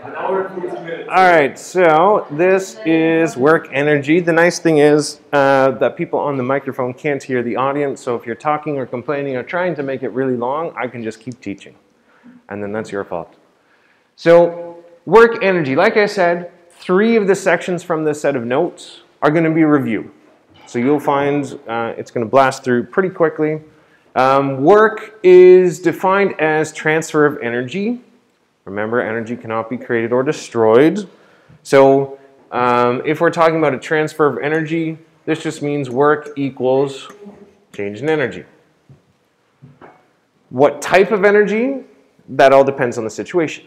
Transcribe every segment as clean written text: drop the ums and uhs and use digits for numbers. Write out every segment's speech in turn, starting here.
An hour and 40 minutes. All right, so this is work energy. The nice thing is that people on the microphone can't hear the audience, so if you're talking or complaining or trying to make it really long, I can just keep teaching, and then that's your fault. So work energy, like I said, 3 of the sections from this set of notes are going to be review. So you'll find it's going to blast through pretty quickly. Work is defined as transfer of energy. Remember, energy cannot be created or destroyed. So if we're talking about a transfer of energy, this just means work equals change in energy. What type of energy? That all depends on the situation.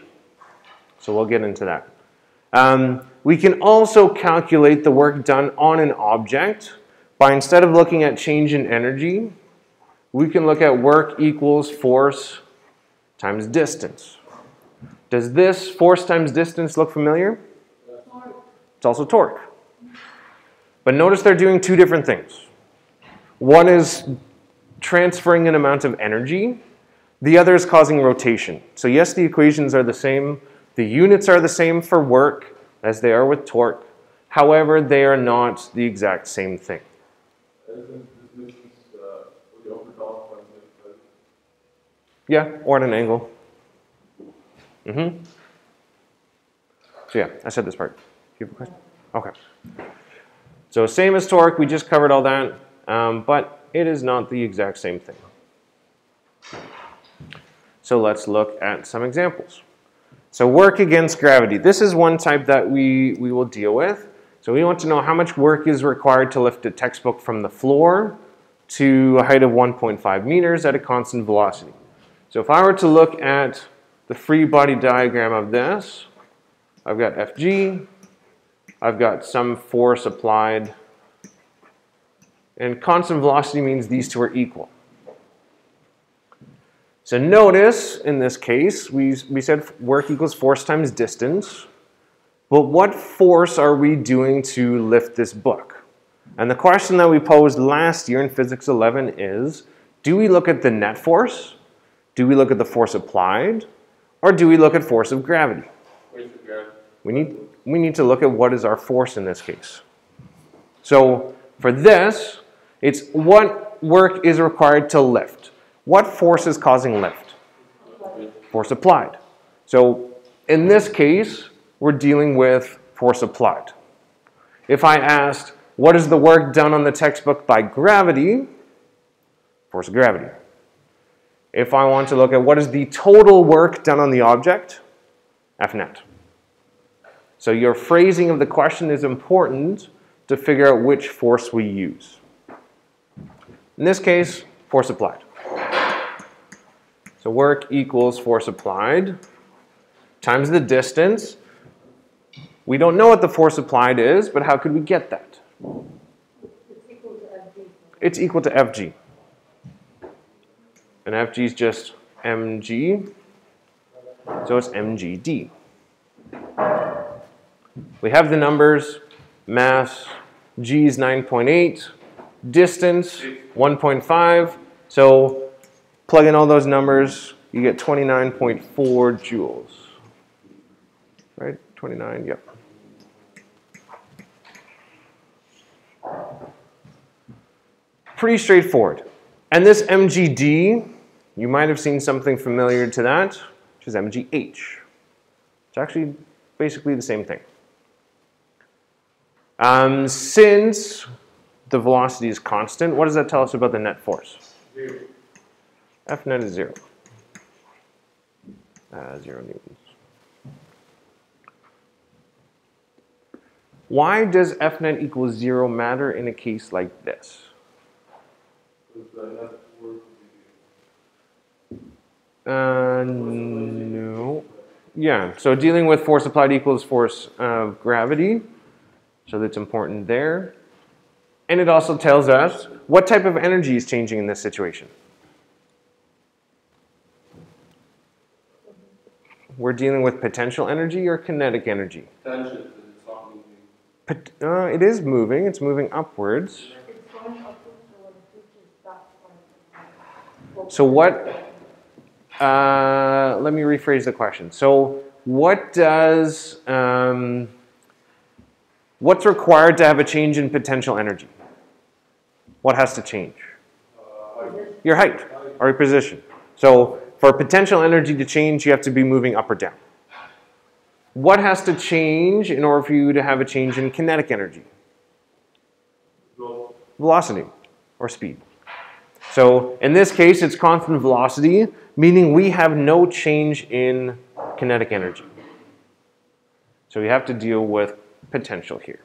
So we'll get into that. We can also calculate the work done on an object by, instead of looking at change in energy, we can look at work equals force times distance. Does this force times distance look familiar? It's also torque. But notice they're doing 2 different things. One is transferring an amount of energy. The other is causing rotation. So yes, the equations are the same. The units are the same for work as they are with torque. However, they are not the exact same thing. Yeah, or at an angle. So yeah, I said this part. Do you have a question? Okay. So same as torque, we just covered all that, but it is not the exact same thing. So let's look at some examples. So work against gravity. This is one type that we will deal with. So we want to know how much work is required to lift a textbook from the floor to a height of 1.5 meters at a constant velocity. So if I were to look at the free body diagram of this, I've got Fg, I've got some force applied, and constant velocity means these 2 are equal. So notice, in this case, we said work equals force times distance, but what force are we doing to lift this book? And the question that we posed last year in Physics 11 is, do we look at the net force? Do we look at the force applied? Or do we look at force of gravity? We need to look at what is our force in this case. So for this, it's what work is required to lift. What force is causing lift? Force applied. So in this case, we're dealing with force applied. If I asked, what is the work done on the textbook by gravity? Force of gravity. If I want to look at what is the total work done on the object, F net. So your phrasing of the question is important to figure out which force we use. In this case, force applied. So work equals force applied times the distance. We don't know what the force applied is, but how could we get that? It's equal to Fg. It's equal to Fg. And Fg is just mg, so it's mgd. We have the numbers, mass, g is 9.8, distance, 1.5. So plug in all those numbers, you get 29.4 joules. Right, 29, yep. Pretty straightforward. And this mgd, you might have seen something familiar to that, which is mgh. It's actually basically the same thing. Since the velocity is constant, what does that tell us about the net force? 0. F net is 0. 0 newtons. Why does F net equal 0 matter in a case like this? No. Yeah, so dealing with force applied equals force of gravity. So that's important there. And it also tells us what type of energy is changing in this situation. We're dealing with potential energy or kinetic energy? Potential, because it's not moving. It is moving. It's moving upwards. It's going upwards, so it reaches that point. So what, let me rephrase the question. So what's required to have a change in potential energy? What has to change? Your height or your position. So for potential energy to change, you have to be moving up or down. What has to change in order for you to have a change in kinetic energy? Velocity or speed. So in this case, it's constant velocity, meaning we have no change in kinetic energy. So we have to deal with potential here.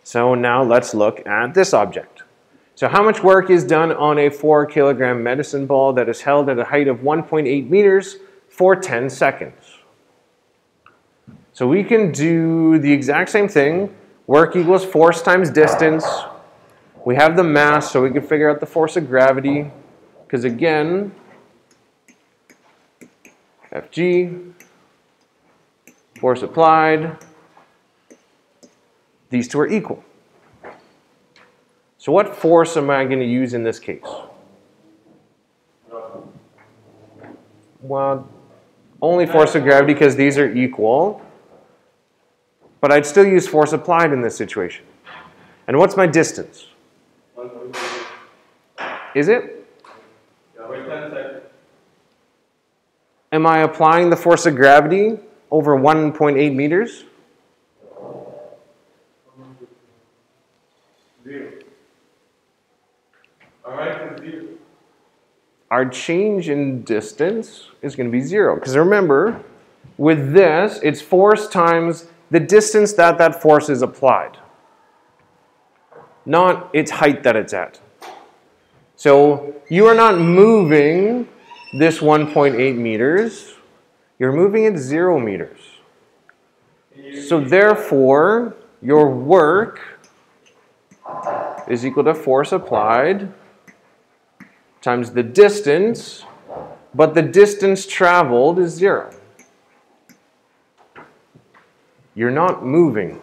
So now let's look at this object. So how much work is done on a 4 kilogram medicine ball that is held at a height of 1.8 meters for 10 seconds? So we can do the exact same thing. Work equals force times distance. We have the mass, so we can figure out the force of gravity. Because again, Fg, force applied, these two are equal. So what force am I going to use in this case? Well, only force of gravity because these are equal. But I'd still use force applied in this situation. And what's my distance? Is it? Am I applying the force of gravity over 1.8 meters? Our change in distance is going to be 0. Because remember, with this, it's force times the distance that that force is applied, not its height that it's at. So you are not moving this 1.8 meters. You're moving it 0 meters. So therefore, your work is equal to force applied times the distance, but the distance traveled is 0. You're not moving.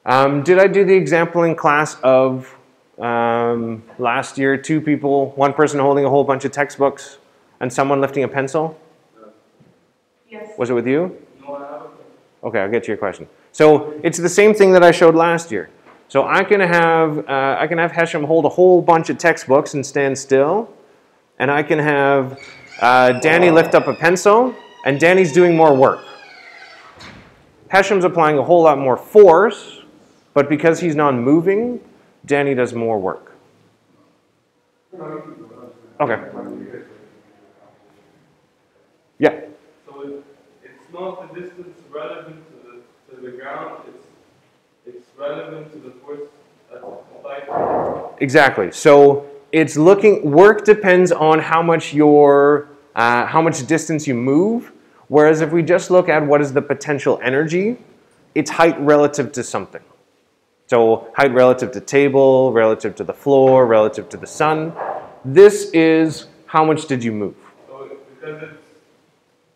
Did I do the example in class of last year, 2 people, 1 person holding a whole bunch of textbooks and someone lifting a pencil? Yes. Was it with you? No, I haven't. Okay, I'll get to your question. So it's the same thing that I showed last year. So I can have Hesham hold a whole bunch of textbooks and stand still, and I can have Danny lift up a pencil, and Danny's doing more work. Hesham's applying a whole lot more force, but because he's not moving, Danny does more work. Okay. Yeah. So it's not the distance relevant to the ground, it's relevant to the force that's applied. Exactly. So it's work depends on how much distance you move. Whereas if we just look at what is the potential energy, it's height relative to something. So height relative to table, relative to the floor, relative to the sun. This is how much did you move. So because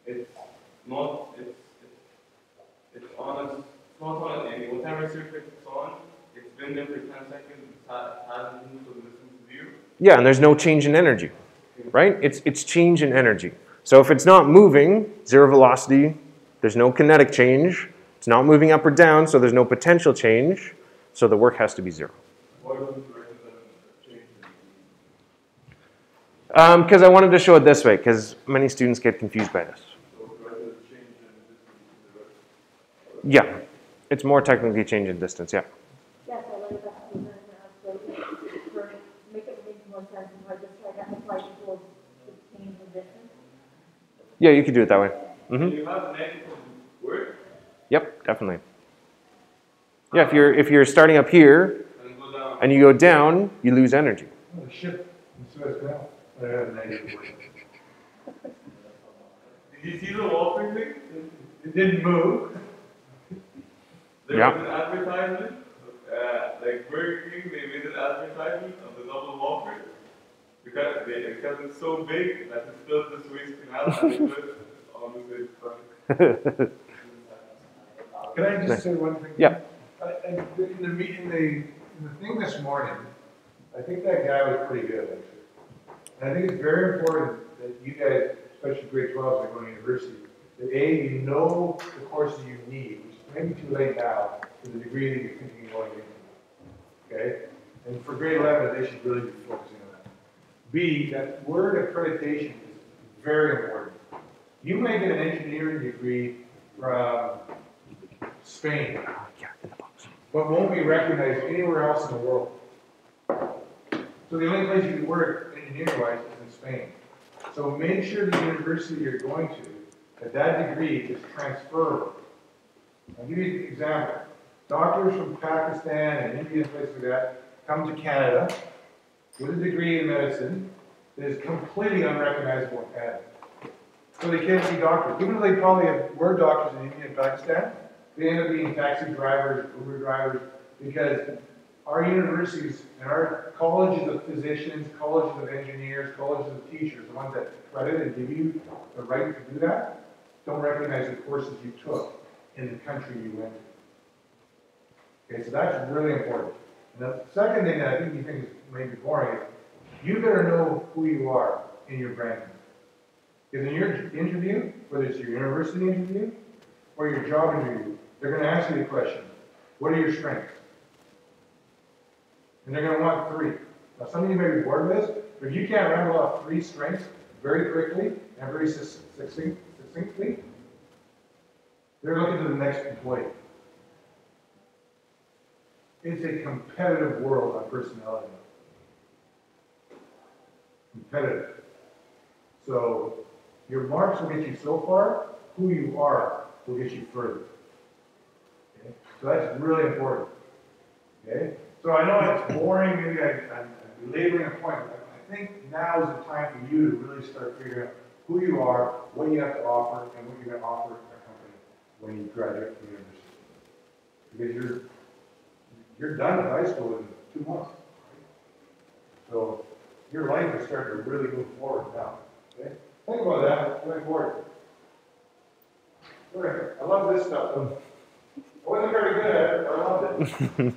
it's not on an angle. Whatever surface it's on, it's been there for 10 seconds, it hasn't moved, so the distance is 0. Yeah, and there's no change in energy, right? It's change in energy. So if it's not moving, 0 velocity, there's no kinetic change. It's not moving up or down, so there's no potential change. So the work has to be 0. Why doesn't it represent change? Because I wanted to show it this way, because many students get confused by this. So rather than change in distance, Yeah, it's more technically change in distance, yeah. Yes, I like that. And then, so for make it make more sense, if I just try to apply equals the change in distance. Yeah, you could do it that way. you have negative work Yep, definitely. Yeah, if you're starting up here and go down. and you go down, you lose energy. The ship in Suez Canal, they had a negative work. Did you see the wall thing? It didn't move. There Yeah. was an advertisement, like Burger King, they made an advertisement of the double Whopper because it's so big that it's built this Suez Canal and they put it on the big front. Can I just say one thing? Yeah. In the thing this morning, I think that guy was pretty good, actually. And I think it's very important that you guys especially grade 12s that go to university, that A, you know the courses you need, which may be too late now, to the degree that you're thinking of going into. Okay? And for grade 11, they should really be focusing on that. B, that word accreditation is very important. You may get an engineering degree from Spain, but won't be recognized anywhere else in the world. So the only place you can work engineering-wise is in Spain. So make sure the university you're going to, that degree is transferable. I'll give you an example. Doctors from Pakistan and India and places like that come to Canada with a degree in medicine that is completely unrecognizable in Canada. So they can't be doctors. Even though they probably were doctors in India and Pakistan, they end up being taxi drivers, Uber drivers, because our universities and our colleges of physicians, colleges of engineers, colleges of teachers, the ones that credit and give you the right to do that, don't recognize the courses you took in the country you went to. Okay, so that's really important. And the second thing that I think you think is maybe boring is you better know who you are in your branding. Because in your interview, whether it's your university interview or your job interview, they're going to ask you the question, what are your strengths? And they're going to want 3. Now, some of you may be bored with this, but if you can't rattle off 3 strengths very quickly and very succinctly, they're looking to the next employee. It's a competitive world on personality. Competitive. So, your marks will get you so far, who you are will get you further. Okay? So that's really important. Okay? So I know it's boring, maybe I'm belaboring a point, but I think now is the time for you to really start figuring out who you are, what you have to offer, and what you're going to offer a company when you graduate from university. Because you're done with high school in 2 months. Right? So your life is starting to really move forward now. Okay? Think about that going forward. I love this stuff. I wasn't very good at it, but I loved it.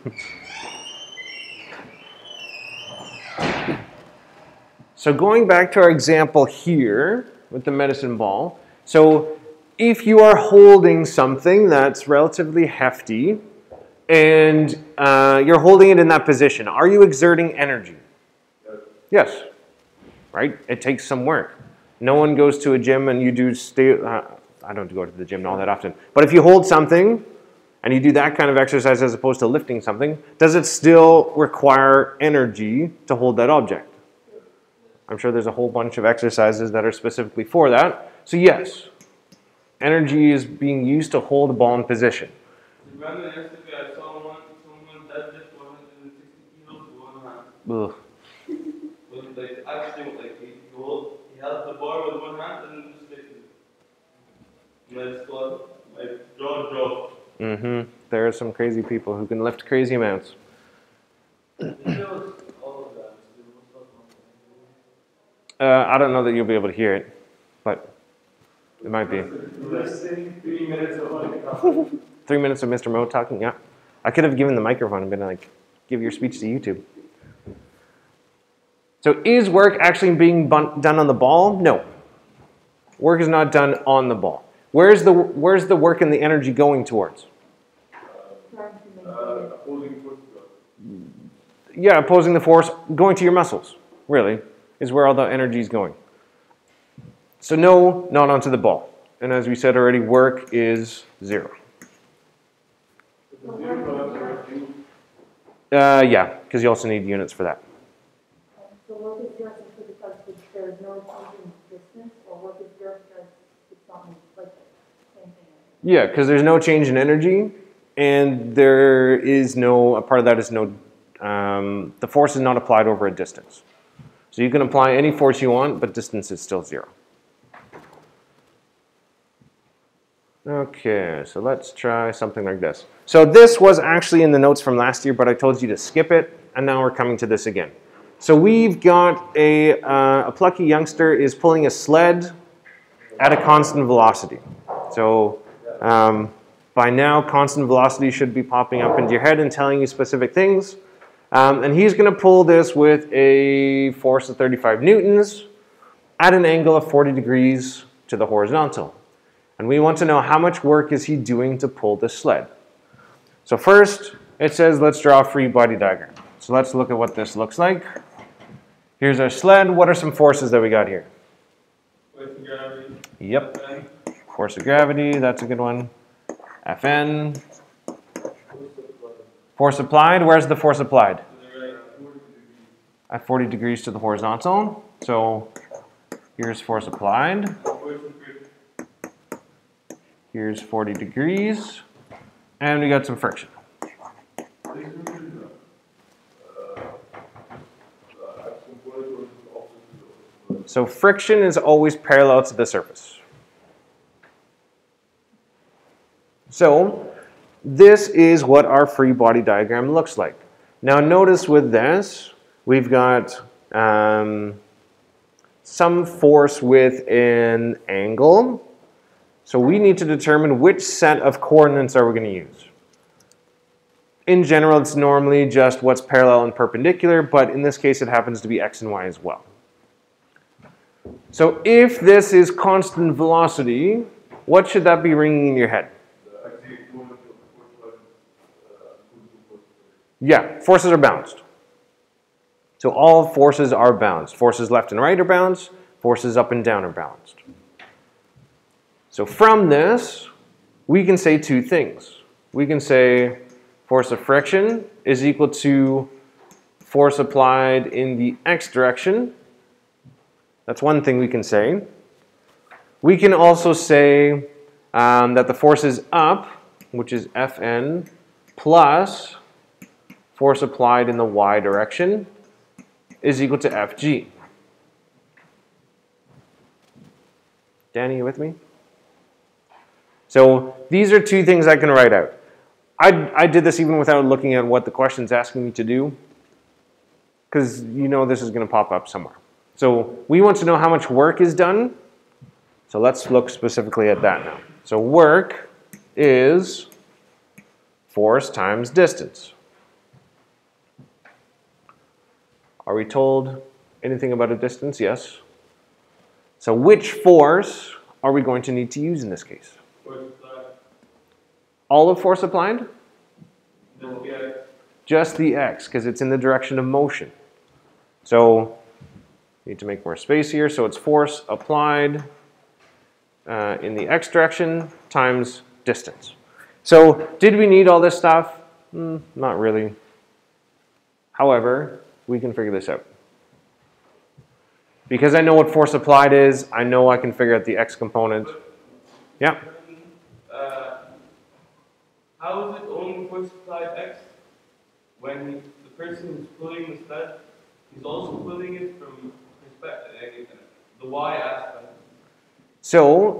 So going back to our example here with the medicine ball. So if you are holding something that's relatively hefty and you're holding it in that position, are you exerting energy? Yes. Right? It takes some work. No one goes to a gym and you do I don't go to the gym all that often. But if you hold something and you do that kind of exercise as opposed to lifting something, does it still require energy to hold that object? I'm sure there's a whole bunch of exercises that are specifically for that. So yes, energy is being used to hold a ball in position. Remember yesterday I saw someone that lift 160 kilos with one hand. Ugh. But like actually he held the bar with one hand and just lifted it. My squat, my jaw dropped. Mm-hmm. There are some crazy people who can lift crazy amounts. I don't know that you'll be able to hear it, but it might be. 3 minutes of 3 minutes of Mr. Mo talking, yeah. I could have given the microphone and been like, give your speech to YouTube. So is work actually being done on the ball? No. Work is not done on the ball. Where's the work and the energy going towards? Opposing force. Yeah, opposing the force, going to your muscles, really, is where all the energy is going. So no, not onto the ball. And as we said already, work is 0. Yeah, because you also need units for that. So work is 0 because there's no change in distance, or work is 0 because it's not like the same thing? Yeah, because there's no change in energy, and there is no, a part of that is no, the force is not applied over a distance. So you can apply any force you want, but distance is still 0. Okay, so let's try something like this. So this was actually in the notes from last year, but I told you to skip it, and now we're coming to this again. So we've got a plucky youngster is pulling a sled at a constant velocity. So by now, constant velocity should be popping up into your head and telling you specific things. And he's going to pull this with a force of 35 newtons. at an angle of 40 degrees to the horizontal. And we want to know how much work is he doing to pull this sled. So first, it says let's draw a free body diagram. So let's look at what this looks like. Here's our sled. What are some forces that we got here? Force of gravity. Yep. Then Force of gravity, that's a good one. Fn. Force applied, where's the force applied? to the right, 40 degrees. At 40 degrees to the horizontal. So here's force applied. Force of friction. Here's 40 degrees. And we got some friction. So friction is always parallel to the surface. So this is what our free body diagram looks like. Now notice with this, we've got some force with an angle. So we need to determine which set of coordinates are we going to use. In general, it's normally just what's parallel and perpendicular, but in this case, it happens to be x and y as well. So if this is constant velocity, what should that be ringing in your head? Yeah, forces are balanced. So all forces are balanced. Forces left and right are balanced. Forces up and down are balanced. So from this, we can say two things. We can say force of friction is equal to force applied in the x direction. That's one thing we can say. We can also say that the force is up, which is Fn, plus force applied in the y direction is equal to Fg. Danny, you with me? So these are two things I can write out. I did this even without looking at what the question's asking me to do, because you know this is going to pop up somewhere. So we want to know how much work is done. So let's look specifically at that now. So work is force times distance. Are we told anything about a distance? Yes. So which force are we going to need to use in this case? Force applied. All of force applied? No, yeah. Just the x, because it's in the direction of motion. So need to make more space here. So it's force applied in the x direction times distance. So did we need all this stuff? Not really. However, we can figure this out. Because I know what force applied is, I know I can figure out the x component. Yeah? How is it only force applied x when the person who's pulling the sled is also pulling it from the y aspect? So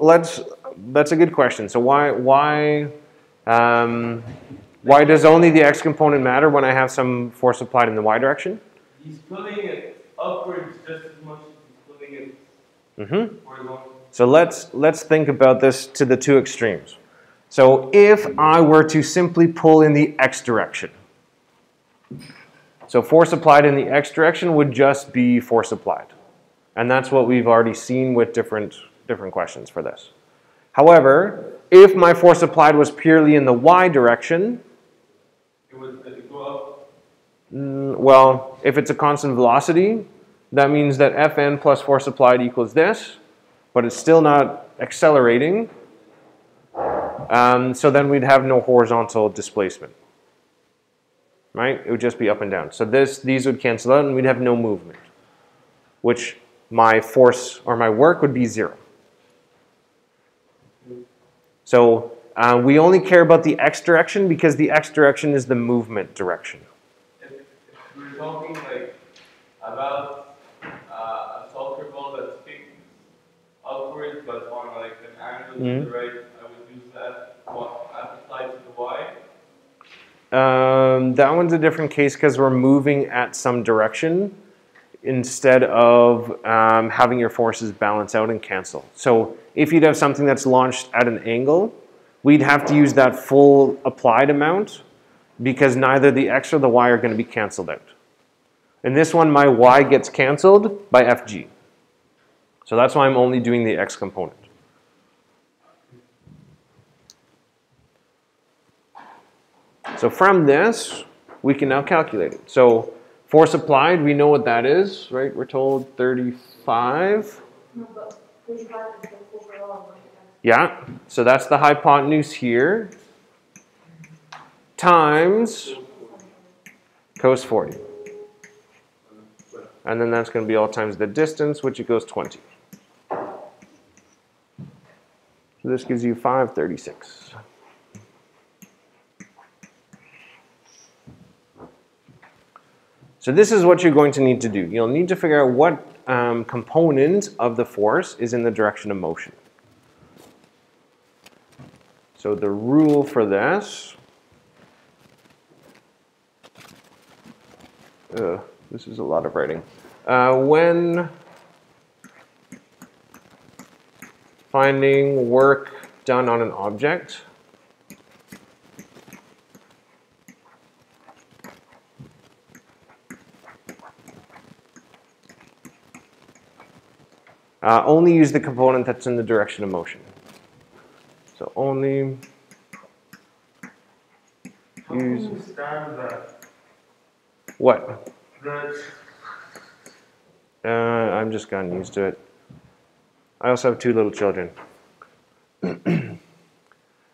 that's a good question. So why does only the x component matter when I have some force applied in the y direction? He's pulling it upwards just as much as he's pulling it horizontal. So let's think about this to the two extremes. So if I were to simply pull in the x direction, so force applied in the x direction would just be force applied. And that's what we've already seen with different questions for this. However, if my force applied was purely in the y direction, It would go up. well, if it's a constant velocity, that means that Fn plus force applied equals this, but it's still not accelerating. So then we'd have no horizontal displacement. Right? It would just be up and down. So these would cancel out and we'd have no movement, which my force or my work would be 0. So we only care about the x direction because the x direction is the movement direction. If we're talking like about a soccer ball that's kicking upwards but on like an angle to the right, I would use that applied to the y. That one's a different case because we're moving at some direction instead of having your forces balance out and cancel. So if you'd have something that's launched at an angle, we'd have to use that full applied amount because neither the x or the y are going to be canceled out. In this one, my y gets canceled by Fg. So that's why I'm only doing the x component. So from this, we can now calculate it. So force applied, we know what that is, right? We're told 35. No, but 35 is the overall. Yeah, so that's the hypotenuse here, times cos 40. And then that's going to be all times the distance, which equals 20. So this gives you 536. So this is what you're going to need to do. You'll need to figure out what component of the force is in the direction of motion. So the rule for this, this is a lot of writing. When finding work done on an object, only use the component that's in the direction of motion. So only use what? I'm just gotten used to it. I also have 2 little children. And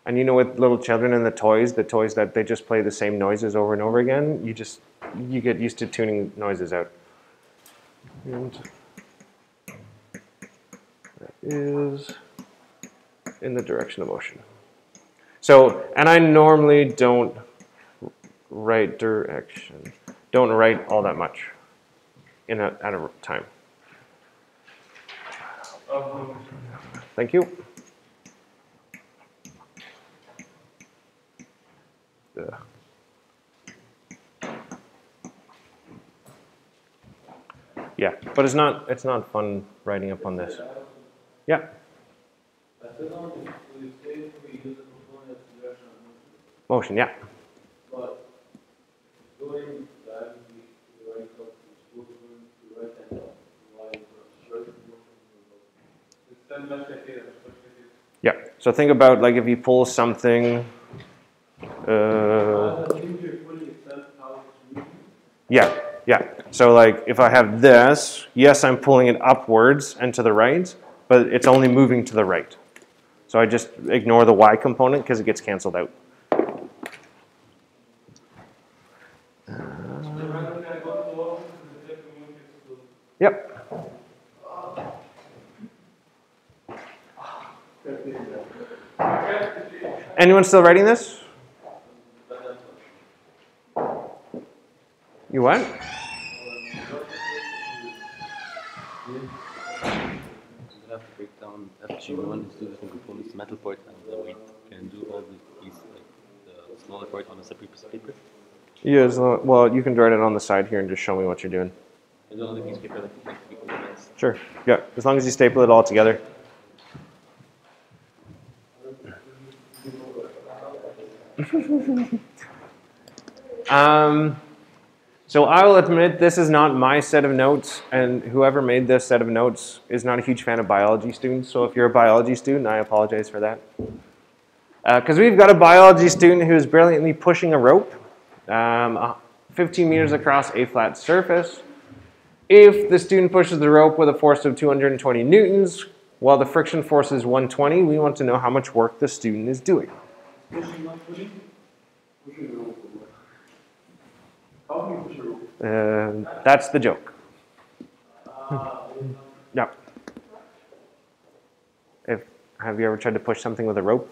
you know, with little children and the toys that they just play the same noises over and over again, you get used to tuning noises out. And that is in the direction of motion. So, and I normally don't write direction, don't write all that much at a time. Thank you. Yeah, but it's not fun writing up on this. Yeah. Motion, yeah. But going that the right up is going to right hand up. Why Yeah. So think about like if you pull something. Yeah, yeah. So like if I have this, yes, I'm pulling it upwards and to the right, but it's only moving to the right. So I just ignore the y component because it gets canceled out. Yep. Anyone still writing this? You what? You have to break down FG1 into 2 different components, metal part and the weight. Can do all these, like the smaller part on a separate piece of paper? Yeah, well, you can write it on the side here and just show me what you're doing. And on the piece of paper, like 3 components. Sure, yeah, as long as you staple it all together. So I will admit this is not my set of notes, and whoever made this set of notes is not a huge fan of biology students. So if you're a biology student, I apologize for that. Because we've got a biology student who is brilliantly pushing a rope 15 meters across a flat surface. If the student pushes the rope with a force of 220 newtons, while the friction force is 120, we want to know how much work the student is doing. That's the joke. Yeah. Have you ever tried to push something with a rope?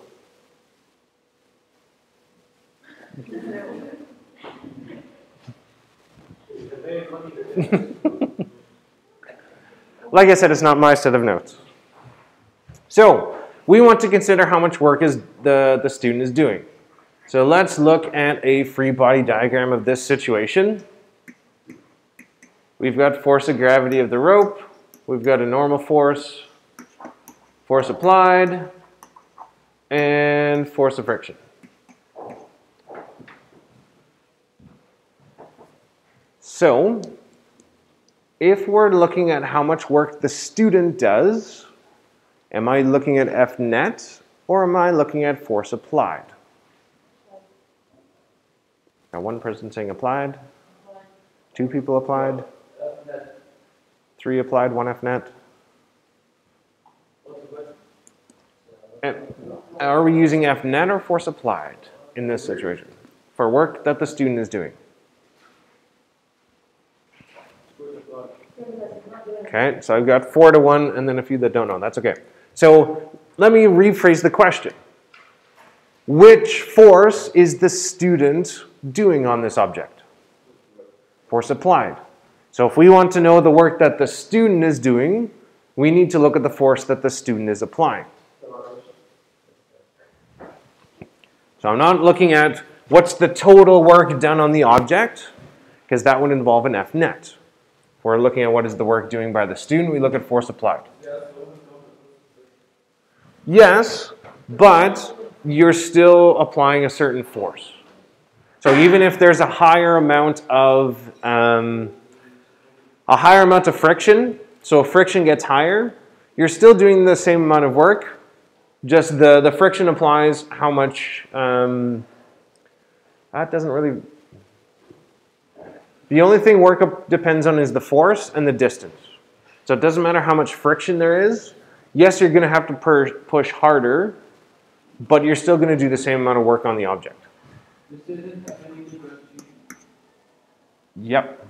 Like I said, it's not my set of notes. So we want to consider how much work the student is doing. So let's look at a free body diagram of this situation. We've got force of gravity of the rope. We've got a normal force, force applied, and force of friction. So if we're looking at how much work the student does, am I looking at F net or am I looking at force applied? Got one person saying applied, 2 people applied, 3 applied, 1 F net. And are we using F net or force applied in this situation for work that the student is doing? Okay, so I've got 4 to 1 and then a few that don't know. That's okay. So let me rephrase the question. Which force is the student doing on this object? Force applied. So if we want to know the work that the student is doing, we need to look at the force that the student is applying. So I'm not looking at what's the total work done on the object, because that would involve an F net. If we're looking at what is the work doing by the student, we look at force applied. Yes, but you're still applying a certain force. So even if there's a higher amount of friction, so if friction gets higher, you're still doing the same amount of work. Just the friction applies how much. That doesn't really. The only thing work depends on is the force and the distance. So it doesn't matter how much friction there is. Yes, you're going to have to push harder, but you're still going to do the same amount of work on the object. Yep.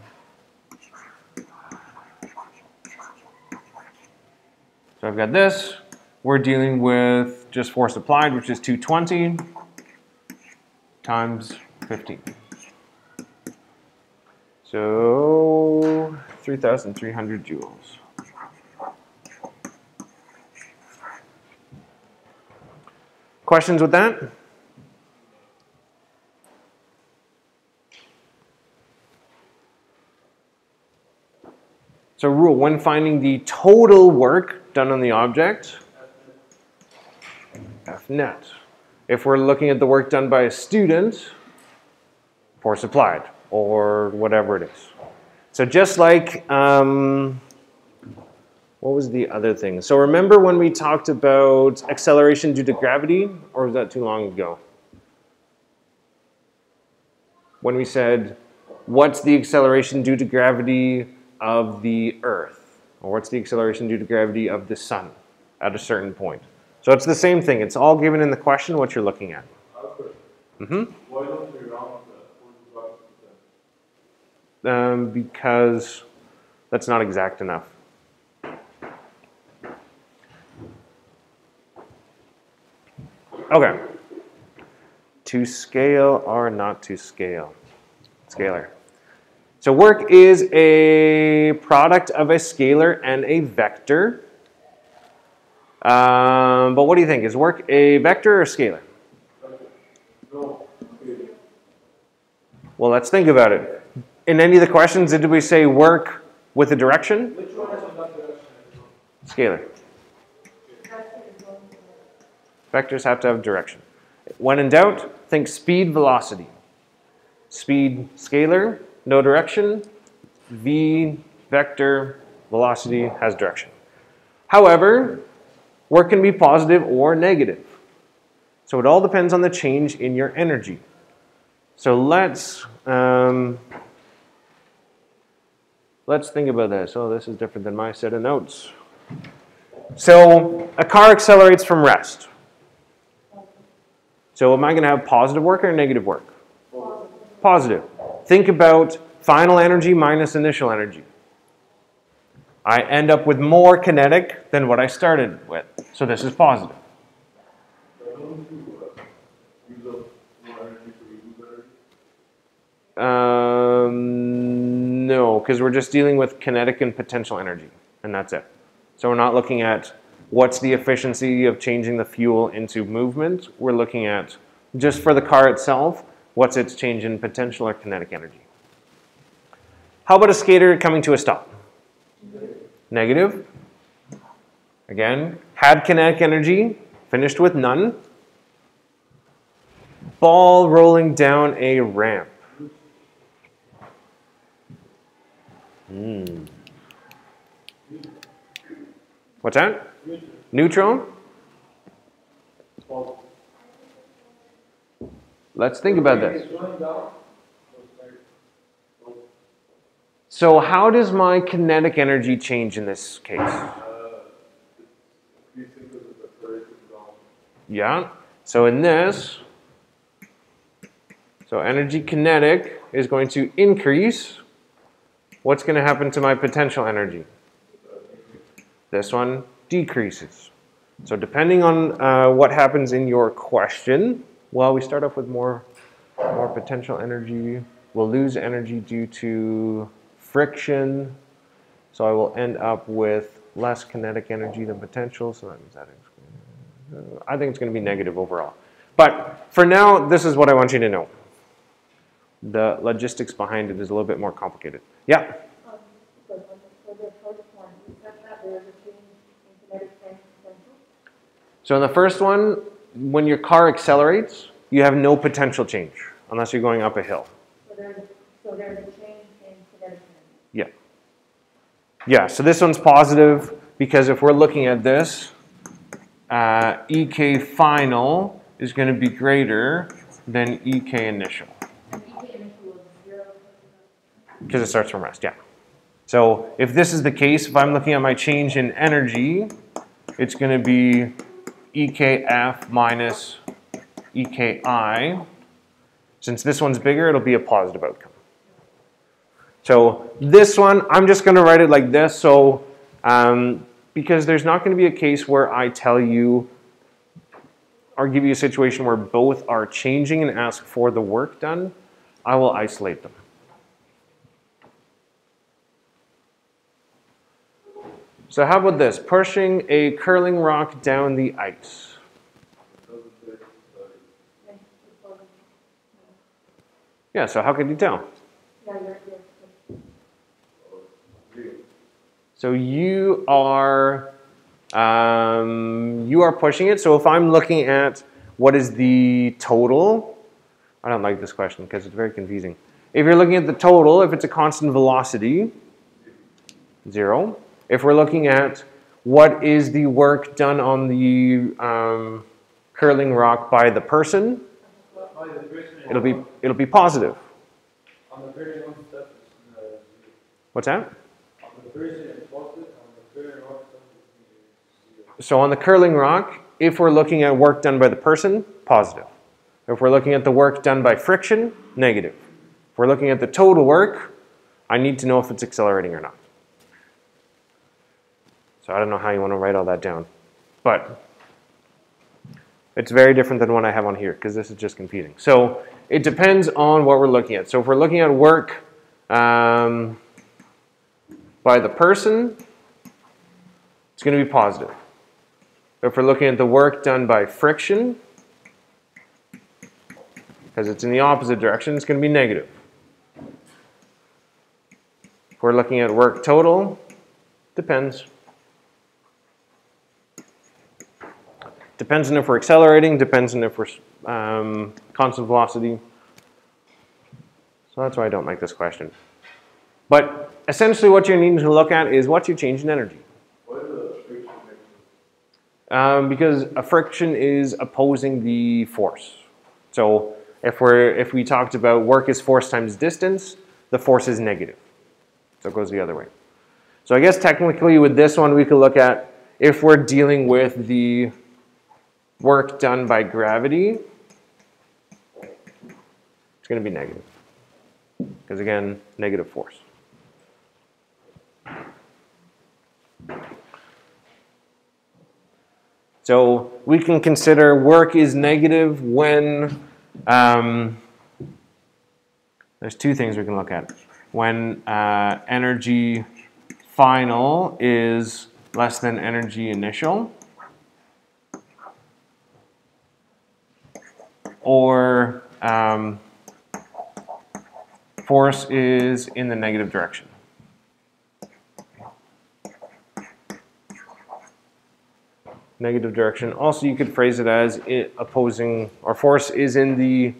So I've got this. We're dealing with just force applied, which is 220 times 15. So 3,300 joules. Questions with that? So rule, when finding the total work done on the object, F net. If we're looking at the work done by a student, force applied, or whatever it is. So just like, what was the other thing? So remember when we talked about acceleration due to gravity, or was that too long ago? When we said, what's the acceleration due to gravity of the Earth? Or what's the acceleration due to gravity of the Sun at a certain point? So it's the same thing. It's all given in the question what you're looking at. Why don't we round the 45%? Because that's not exact enough. Okay. To scale or not to scale? Scalar. So work is a product of a scalar and a vector. But what do you think? Is work a vector or a scalar? No. Well, let's think about it. In any of the questions, did we say work with a direction? Which one has that direction? Scalar. Vectors have to have direction. When in doubt, think speed, velocity. Speed, scalar, no direction. V, vector, velocity has direction. However, work can be positive or negative. So it all depends on the change in your energy. So let's think about this. Oh, this is different than my set of notes. So a car accelerates from rest. So am I going to have positive work or negative work? Positive. Think about final energy minus initial energy. I end up with more kinetic than what I started with. So this is positive. No, because we're just dealing with kinetic and potential energy, and that's it. So we're not looking at what's the efficiency of changing the fuel into movement. We're looking at, just for the car itself, what's its change in potential or kinetic energy. How about a skater coming to a stop? Negative. Again, had kinetic energy, finished with none. Ball rolling down a ramp. What's that? Neutral? Let's think about this. So how does my kinetic energy change in this case? Yeah. So in this, so energy kinetic is going to increase. What's going to happen to my potential energy? This one decreases. So depending on what happens in your question, well, we start off with more potential energy. We'll lose energy due to friction. So I will end up with less kinetic energy than potential. So that means that I think it's going to be negative overall. But for now, this is what I want you to know. The logistics behind it is a little bit more complicated. Yeah? So the first one, you said that there is a change in kinetic and potential? So in the first one, when your car accelerates, you have no potential change unless you're going up a hill. So there's a change in kinetic energy? Yeah. Yeah, so this one's positive because if we're looking at this, EK final is going to be greater than EK initial. And EK initial is 0? Because it starts from rest, yeah. So if this is the case, if I'm looking at my change in energy, it's going to be EKF minus EKI. Since this one's bigger, it'll be a positive outcome. So this one, I'm just going to write it like this. So because there's not going to be a case where I tell you or give you a situation where both are changing and ask for the work done, I will isolate them. So how about this? Pushing a curling rock down the ice. Yeah, so how could you tell? So you are pushing it. So if I'm looking at what is the total, I don't like this question because it's very confusing. If you're looking at the total, if it's a constant velocity, 0. If we're looking at what is the work done on the curling rock by the person, it'll be positive. What's that? So on the curling rock, if we're looking at work done by the person, positive. If we're looking at the work done by friction, negative. If we're looking at the total work, I need to know if it's accelerating or not. So I don't know how you want to write all that down. But it's very different than what I have on here because this is just confusing. So it depends on what we're looking at. So if we're looking at work by the person, it's going to be positive. If we're looking at the work done by friction, because it's in the opposite direction, it's going to be negative. If we're looking at work total, depends. Depends on if we're accelerating, depends on if we're constant velocity. So that's why I don't like this question. But essentially what you're needing to look at is what's your change in energy. What is a friction Because a friction is opposing the force. So if we talked about work is force times distance, the force is negative. So it goes the other way. So I guess technically with this one we could look at if we're dealing with the work done by gravity, it's going to be negative. Because again, negative force. So we can consider work is negative when, there's two things we can look at. When energy final is less than energy initial, or force is in the negative direction. Negative direction. Also, you could phrase it as opposing, or force is in the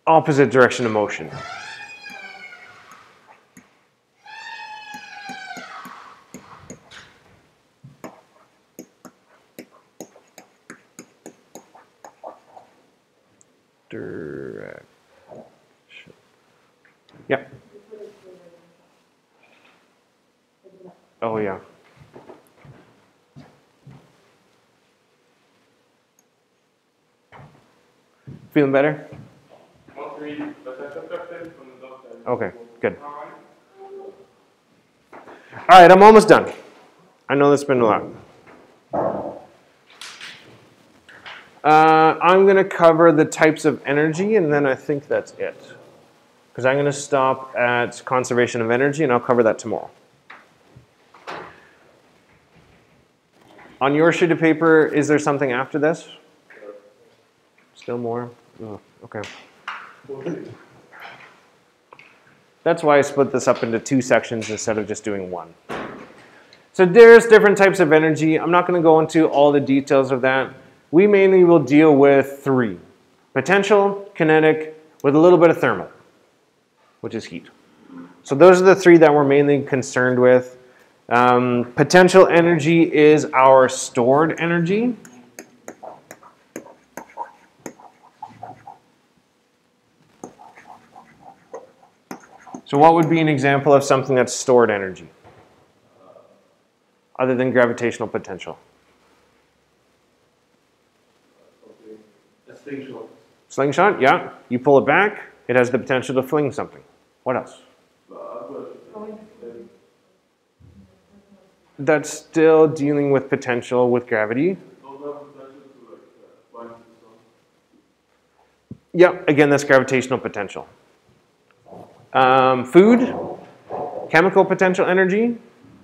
opposite direction of motion. Direction. Yeah. Oh, yeah. Feeling better? Okay, good. All right, I'm almost done. I know that's been a lot. I'm going to cover the types of energy, and then I think that's it. Because I'm going to stop at conservation of energy, and I'll cover that tomorrow. On your sheet of paper, is there something after this? Still more? Oh, okay. That's why I split this up into 2 sections instead of just doing 1. So there's different types of energy. I'm not going to go into all the details of that. We mainly will deal with 3. Potential, kinetic, with a little bit of thermal, which is heat. So those are the 3 that we're mainly concerned with. Potential energy is our stored energy. So what would be an example of something that's stored energy? Other than gravitational potential. A slingshot. Slingshot, yeah. You pull it back, it has the potential to fling something. What else? That's still dealing with potential with gravity. Yeah, again, that's gravitational potential. Food, chemical potential energy.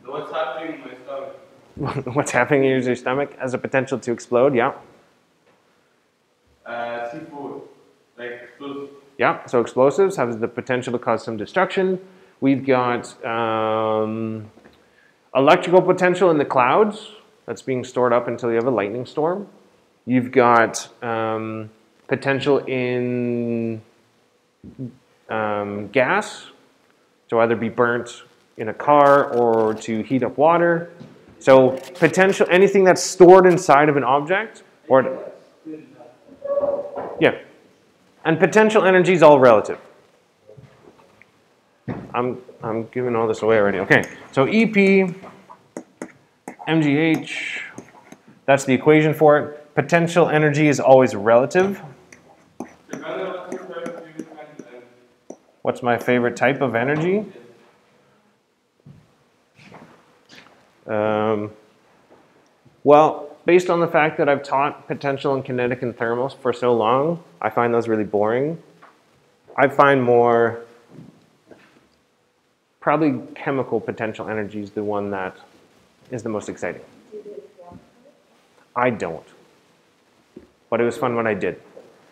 What's happening in my stomach? What's happening in your stomach has a potential to explode, yeah. Seafood, like explosives. Yeah, so explosives have the potential to cause some destruction. We've got electrical potential in the clouds. That's being stored up until you have a lightning storm. You've got potential in gas, to either be burnt in a car or to heat up water. So potential, anything that's stored inside of an object, or yeah. And potential energy is all relative. I'm giving all this away already. Okay, so EP, mgh, that's the equation for it. Potential energy is always relative. What's my favorite type of energy? Well, based on the fact that I've taught potential and kinetic and thermal for so long, I find those really boring. I find more, probably chemical potential energy is the one that is the most exciting. I don't. But it was fun when I did.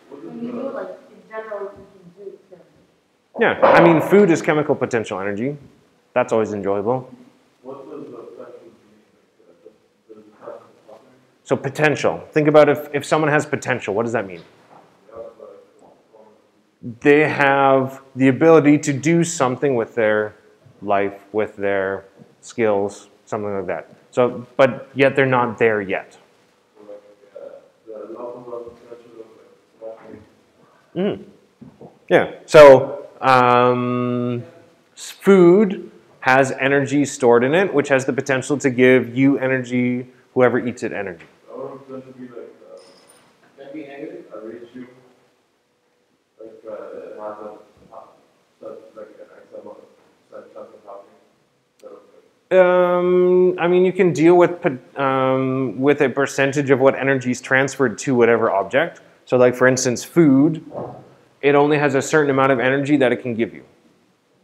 When you do, like, in general, you can do it. Yeah, I mean, food is chemical potential energy. That's always enjoyable. What does the potential mean? So potential. Think about if someone has potential, what does that mean? They have the ability to do something with their life, with their skills, something like that. So, but yet they're not there yet. Mm. Yeah. So food has energy stored in it, which has the potential to give you energy, whoever eats it energy. Can be negative. I reach you. Like it has I mean, you can deal with a percentage of what energy is transferred to whatever object. So, like for instance, food, it only has a certain amount of energy that it can give you.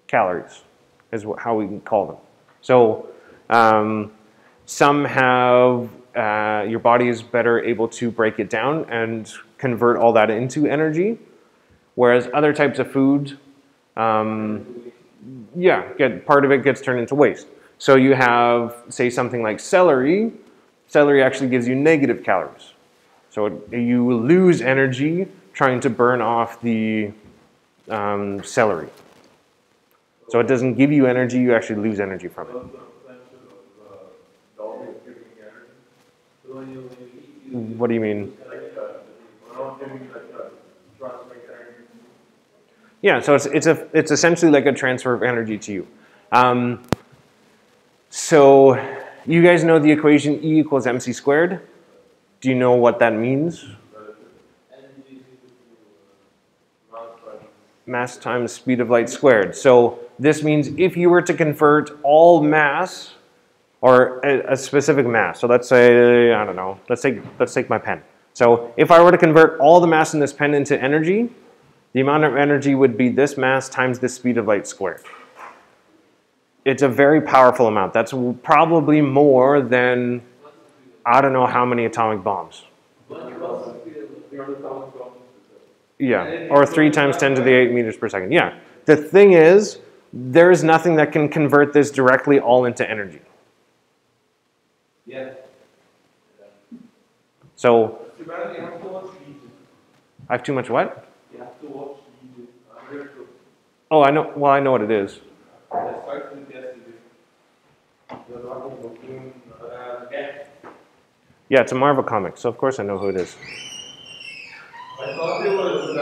Calories is how we can call them. So, some have your body is better able to break it down and convert all that into energy, whereas other types of food, part of it gets turned into waste. So you have, say, something like celery. Celery actually gives you negative calories. So you lose energy trying to burn off the celery. So it doesn't give you energy, you actually lose energy from it. What do you mean? Yeah, so it's essentially like a transfer of energy to you. So you guys know the equation E equals mc squared? Do you know what that means? Mass times speed of light squared. So this means if you were to convert all mass, or a specific mass, so let's say, I don't know, let's take my pen. So if I were to convert all the mass in this pen into energy, the amount of energy would be this mass times the speed of light squared. It's a very powerful amount. That's probably more than, I don't know how many atomic bombs. Yeah, or 3 times 10 to the 8 meters per second. Yeah, the thing is, there is nothing that can convert this directly all into energy. Yeah. So, You have to watch I have too much what? You have to watch Oh, I know. Well, I know what it is. I started yesterday. Yeah, it's a Marvel comic, so of course I know who it is. I thought it was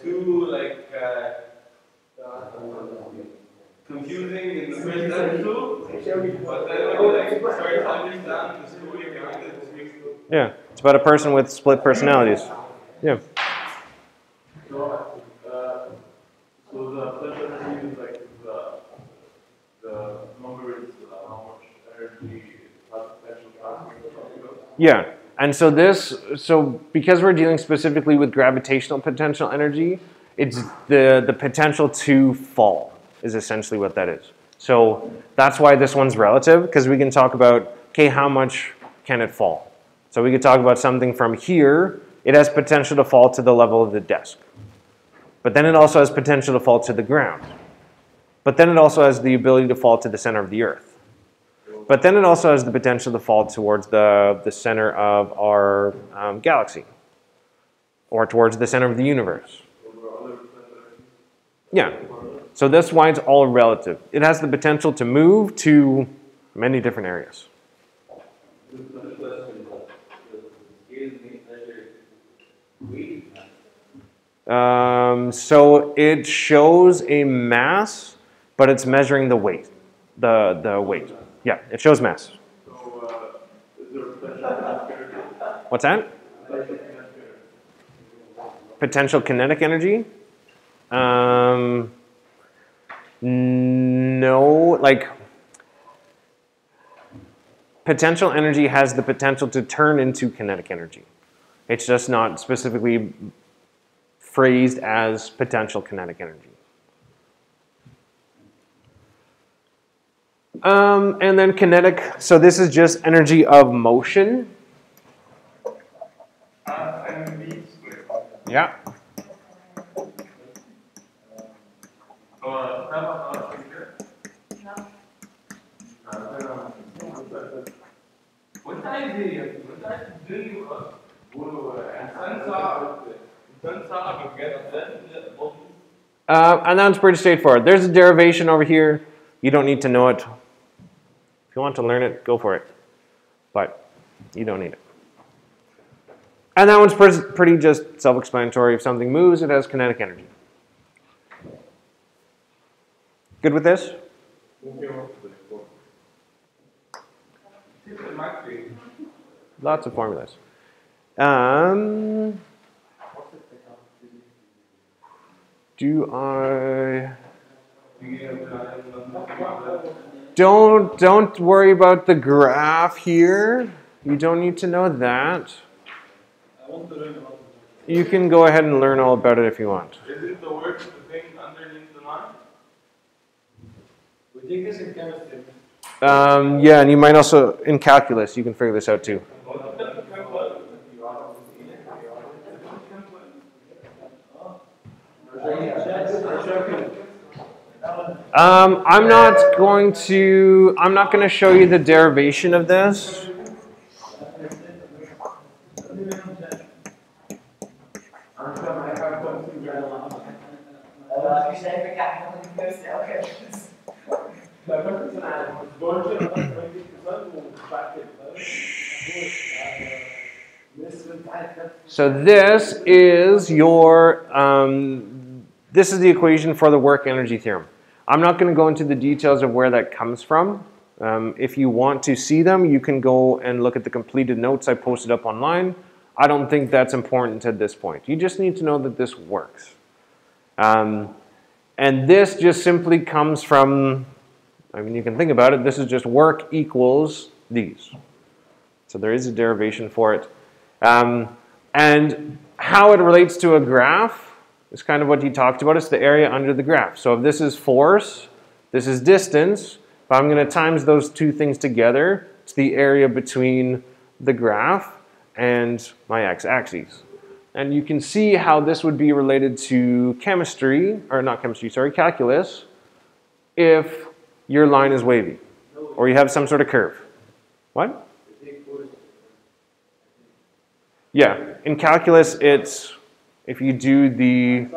too confusing in the first episode, but then when you start to understand the story behind it, it makes it. Yeah, it's about a person with split personalities. Yeah. So the potential energy is like the number is how much energy has potential transfer. Yeah, and so because we're dealing specifically with gravitational potential energy, it's the potential to fall is essentially what that is. So that's why this one's relative, because we can talk about, okay, how much can it fall? So we could talk about something from here, it has potential to fall to the level of the desk. But then it also has potential to fall to the ground. But then it also has the ability to fall to the center of the Earth. But then it also has the potential to fall towards the center of our galaxy. Or towards the center of the universe. Yeah. So that's why it's all relative. It has the potential to move to many different areas. So it shows a mass, but it's measuring the weight. The weight. Yeah, it shows mass. What's that? Potential kinetic energy? No, like potential energy has the potential to turn into kinetic energy. It's just not specifically phrased as potential kinetic energy. And then kinetic, so this is just energy of motion. Yeah. And that's pretty straightforward. There's a derivation over here. You don't need to know it. If you want to learn it, go for it. But you don't need it. And that one's pretty just self-explanatory. If something moves, it has kinetic energy. Good with this? Lots of formulas. Do I... Don't worry about the graph here. You don't need to know that. You can go ahead and learn all about it if you want. Is it the word of the thing underneath the line? We take this in chemistry. Yeah, and you might also, in calculus, you can figure this out too. I'm not going to show you the derivation of this. So this is your this is the equation for the work energy theorem. I'm not going to go into the details of where that comes from. If you want to see them, you can go and look at the completed notes I posted up online. I don't think that's important at this point. You just need to know that this works. And this just simply comes from, I mean, you can think about it, this is just work equals these. So there is a derivation for it. And how it relates to a graph is kind of what he talked about. It's the area under the graph. So if this is force, this is distance. If I'm going to times those two things together, it's the area between the graph and my x-axis. And you can see how this would be related to chemistry, or not chemistry, sorry, calculus, if your line is wavy, or you have some sort of curve. What? Yeah, in calculus, it's, if you do the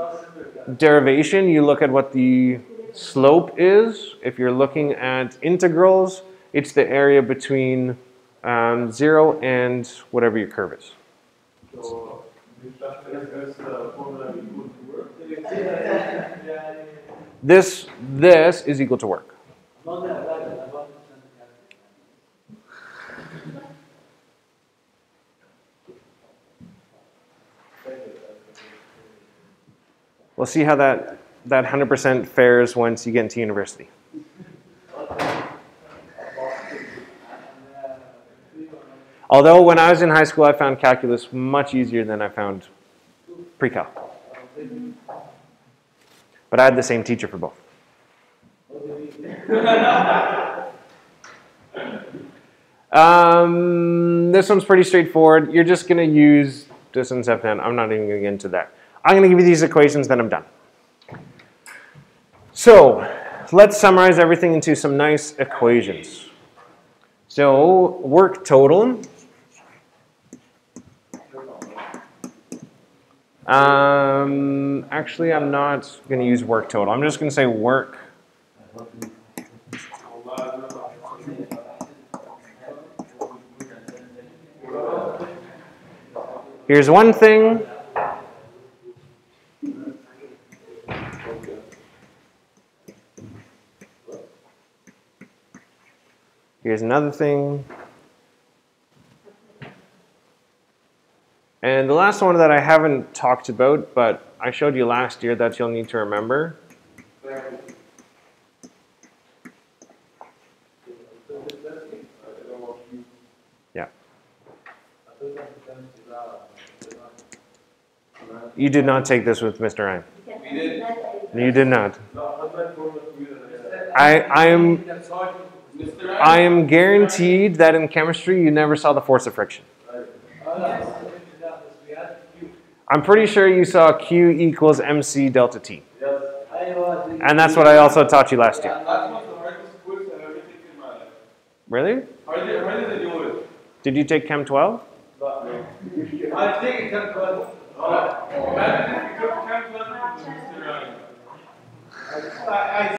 derivation, you look at what the slope is. If you're looking at integrals, it's the area between 0 and whatever your curve is. So, this formula equal to work? This is equal to work. We'll see how that 100% fares once you get into university. Although when I was in high school, I found calculus much easier than I found pre-cal. But I had the same teacher for both. This one's pretty straightforward. You're just going to use distance Fn. I'm not even going to get into that. I'm going to give you these equations, then I'm done. So let's summarize everything into some nice equations. So work total. Actually, I'm not going to use work total. I'm just going to say work. Here's one thing. Here's another thing. And the last one that I haven't talked about, but I showed you last year that you'll need to remember. Yeah. You did not take this with Mr. Ryan. We did. You did not. I am guaranteed that in chemistry you never saw the force of friction. I'm pretty sure you saw Q equals MC delta T. And that's what I also taught you last year. That was the hardest quiz I've ever taken in my life. Really? How did they do it? Did you take Chem 12? I think Chem 12. Imagine if you took Chem 12 with Mr. Ryan.